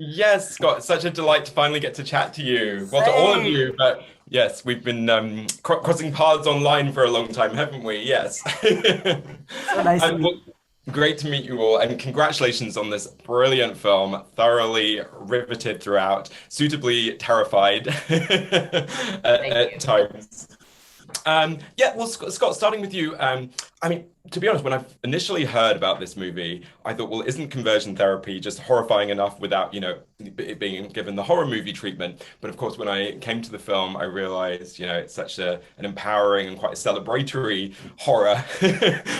Yes, Scott, such a delight to finally get to chat to you. Well, to all of Same. you, but yes, we've been crossing paths online for a long time, haven't we? Yes. So nice to meet. Well, great to meet you all, and congratulations on this brilliant film. Thoroughly riveted throughout, suitably terrified Thank at you. times. Yeah, well, Scott, starting with you, I mean, to be honest, when I initially heard about this movie, I thought, well, isn't conversion therapy just horrifying enough without, it being given the horror movie treatment? But of course, when I came to the film, I realized, it's such an empowering and quite a celebratory horror,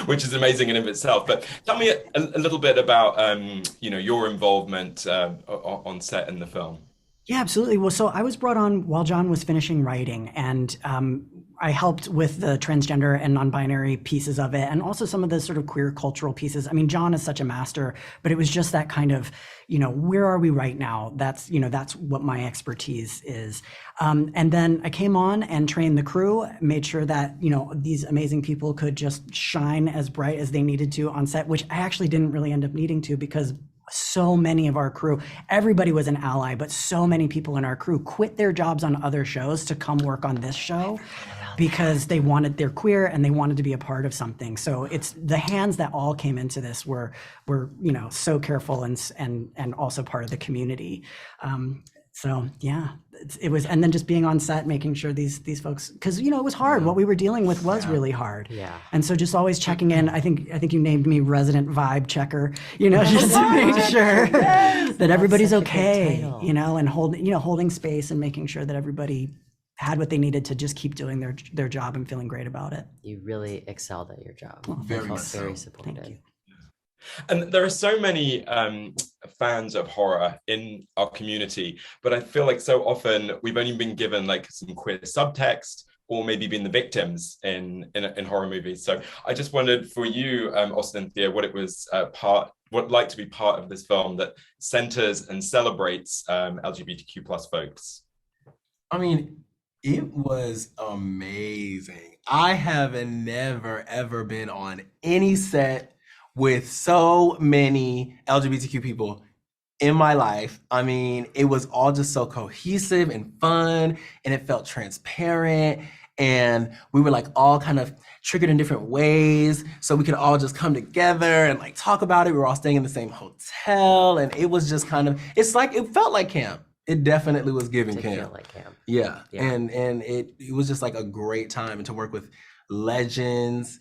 which is amazing in and of itself. But tell me a little bit about, your involvement on set in the film. Yeah, absolutely. Well, so I was brought on while John was finishing writing, and I helped with the transgender and non-binary pieces of it, and also some of the sort of queer cultural pieces. I mean, John is such a master, but it was just that kind of, where are we right now? That's what my expertise is. And then I came on and trained the crew, made sure that, these amazing people could just shine as bright as they needed to on set, which I actually didn't really end up needing to because so many of our crew, everybody was an ally, but so many people in our crew quit their jobs on other shows to come work on this show because they're queer and they wanted to be a part of something. So it's the hands that all came into this were so careful and also part of the community. So yeah, it was, and then just being on set, making sure these folks, because it was hard. What we were dealing with was really hard. Yeah. And so just always checking in. I think you named me resident vibe checker. Just to make sure that everybody's such a good okay. title. And holding space and making sure that everybody had what they needed to just keep doing their job and feeling great about it. You really excelled at your job. Very I felt much very so. supported. Thank you. And there are so many fans of horror in our community, but I feel like so often we've only been given like some queer subtext or maybe been the victims in horror movies. So I just wondered for you, Austin and Thea, what it was what it'd like to be part of this film that centers and celebrates LGBTQ plus folks. I mean, it was amazing. I have never ever been on any set with so many LGBTQ people in my life. I mean, it was all just so cohesive and fun, and it felt transparent. And we were like all kind of triggered in different ways, so we could all just come together and like talk about it. We were all staying in the same hotel, and it was just kind of, it felt like camp. It definitely was giving Did camp. feel like camp. Yeah. Yeah. And it was just like a great time, and to work with legends.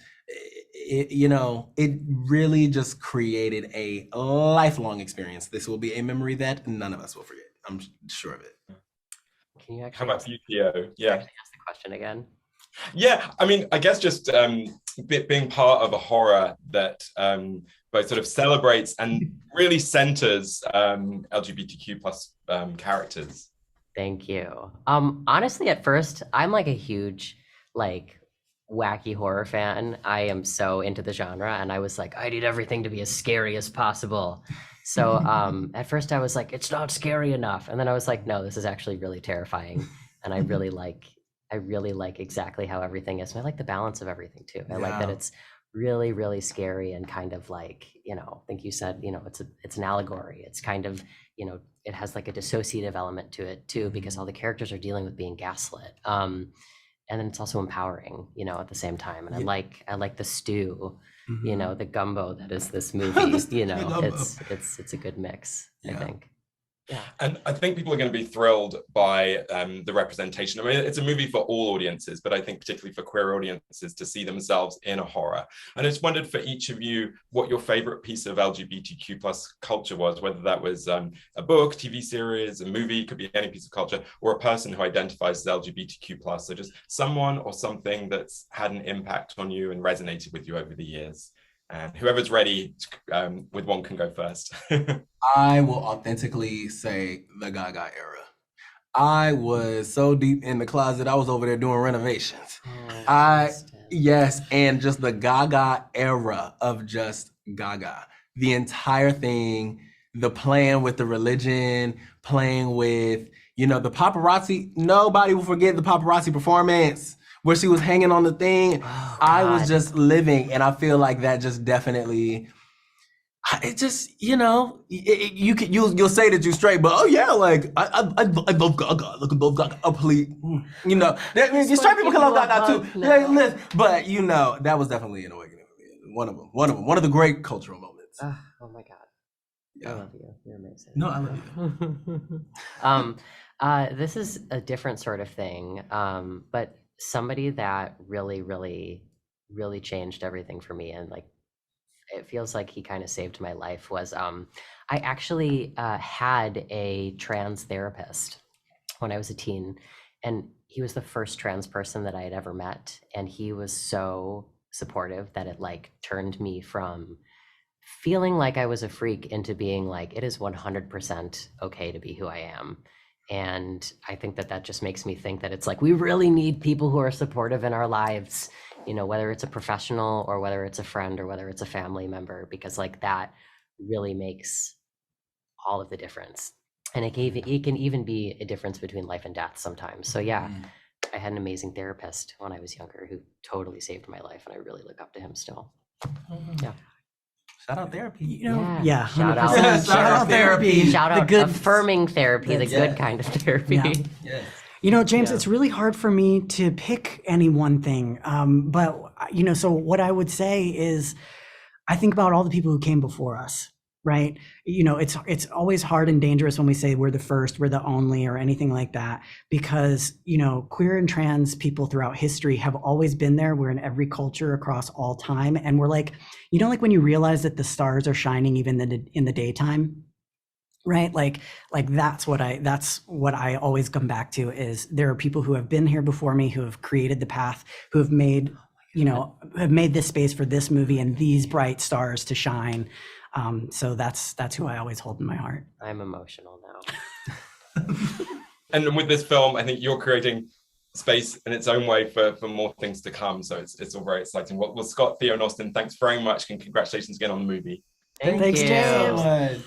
It really just created a lifelong experience. This will be a memory that none of us will forget. I'm sure of it. Can you How actually about you, Theo? Yeah. ask the question again? Yeah, I mean, I guess just being part of a horror that both sort of celebrates and really centers LGBTQ plus characters. Thank you. Honestly, at first, I'm like a huge, like, wacky horror fan. I am so into the genre, and I was like, I need everything to be as scary as possible. So at first I was like, it's not scary enough. And then I was like, no, this is actually really terrifying. And I really like exactly how everything is. And I like the balance of everything too. I like that Yeah. it's really, really scary and kind of like, I think you said, it's an allegory. It's kind of, it has like a dissociative element to it too, because all the characters are dealing with being gaslit. And then it's also empowering, at the same time. And Yeah. I like the stew, Mhm. the gumbo that is this movie. Gumbo. It's a good mix, I Yeah. think. Yeah. And I think people are going to be thrilled by the representation. I mean, it's a movie for all audiences, but I think particularly for queer audiences to see themselves in a horror. And I just wondered for each of you what your favorite piece of LGBTQ plus culture was, whether that was a book, TV series, a movie, could be any piece of culture, or a person who identifies as LGBTQ plus. So just someone or something that's had an impact on you and resonated with you over the years. And whoever's ready with one can go first. I will authentically say the Gaga era. I was so deep in the closet, I was over there doing renovations. Yes, and just the Gaga era of just Gaga. The entire thing, the playing with the religion, playing with, the paparazzi. Nobody will forget the paparazzi performance where she was hanging on the thing. Oh, I was God. just living, and I feel like that just definitely It just, you'll say that you're straight, but oh yeah, like I love Gaga. Look at love Gaga. Oh please, that means straight people can love Gaga too. Yeah, listen, but that was definitely an awakening for me. One of the great cultural moments. Oh my God. Yeah. I love you. You're amazing. No, I love you. This is a different sort of thing, but somebody that really, really, really changed everything for me, and like it feels like he kind of saved my life, was I actually had a trans therapist when I was a teen, and he was the first trans person that I had ever met, and he was so supportive that it like turned me from feeling like I was a freak into being like, it is 100% okay to be who I am. And I think that just makes me think that it's like, we really need people who are supportive in our lives, whether it's a professional or whether it's a friend or whether it's a family member, because like that really makes all of the difference. And it can even be a difference between life and death sometimes. So yeah, I had an amazing therapist when I was younger who totally saved my life, and I really look up to him still. Yeah. Shout out therapy. Yeah. Shout out, Shout out therapy. Shout out good affirming therapy, the good kind of therapy. Yeah. James, it's really hard for me to pick any one thing. But so what I would say is, I think about all the people who came before us, right? It's always hard and dangerous when we say we're the first, we're the only, or anything like that, because queer and trans people throughout history have always been there. We're in every culture across all time, and we're like, like when you realize that the stars are shining even in the daytime, right? Like that's what I always come back to, is there are people who have been here before me, who have created the path, who have made this space for this movie and these bright stars to shine. So that's who I always hold in my heart. I'm emotional now. And with this film, I think you're creating space in its own way for more things to come. So it's all very exciting. Well, Scott, Theo, and Austin, thanks very much, and congratulations again on the movie. Thanks, James. So much.